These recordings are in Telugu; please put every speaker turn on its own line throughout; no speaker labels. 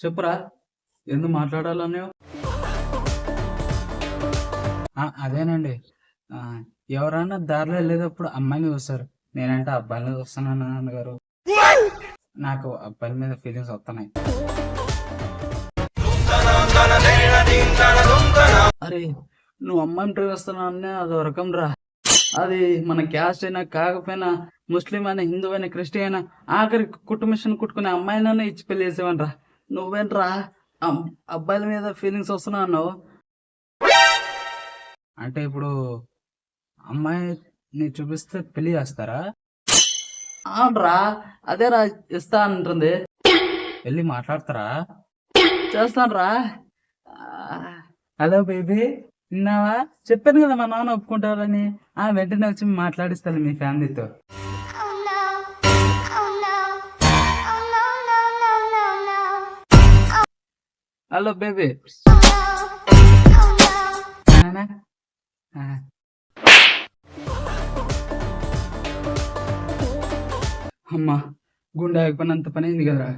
చెప్పురా ఎందుకు మాట్లాడాలని? అదేనండి. ఆ, ఎవరైనా దారిలో వెళ్ళేటప్పుడు అమ్మాయిని చూస్తారు, నేనంటే అబ్బాయిని చూస్తున్నాను నాన్నగారు. నాకు అబ్బాయిల మీద ఫీలింగ్స్ వస్తున్నాయి. అరే, నువ్వు అమ్మాయిని ప్రేమిస్తున్నావు అనే అది ఒక రకం రా. అది మన క్యాస్ట్ అయినా కాకపోయినా, ముస్లిం అయినా, హిందూ అయినా, క్రిస్టియన్ అయినా, ఆఖరి కుటుంబిషన్ కుట్టుకునే అమ్మాయినైనా ఇచ్చి పెళ్లి చేసేవనరా. నువ్వేంట్రా అబ్బాయిల మీద ఫీలింగ్స్ వస్తున్నా అన్నావు? అంటే ఇప్పుడు అమ్మాయిని చూపిస్తే పెళ్లి చేస్తారా? అవునరా, అదేరా ఇస్తా అంటుంది. వెళ్ళి మాట్లాడతారా? చేస్తానరా. హలో బేబీ, విన్నావా? చెప్పాను కదా మా నాన్న ఒప్పుకుంటారని. వెంటనే వచ్చి మాట్లాడిస్తాను మీ ఫ్యామిలీతో. Hello baby. అమ్మా, గుండె ఆగిపోయినంత పని అయింది కదరా.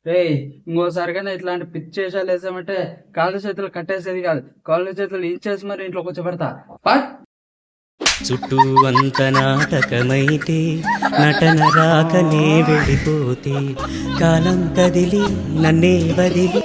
రేయ్, ఇంకోసారిగా ఇట్లాంటి పిచ్చి వేషాలు వేసామంటే కాళ్ళు చేతులు కట్టేసేది కాదు, కాళ్ళు చేతులు ఇంచేసి మరి ఇంట్లో కూర్చోబెడతా.
చుట్టూ అంత నాటకమైతే నటన రాకనే వెళ్ళిపోతే కాలం కదిలి నన్నే వదిలి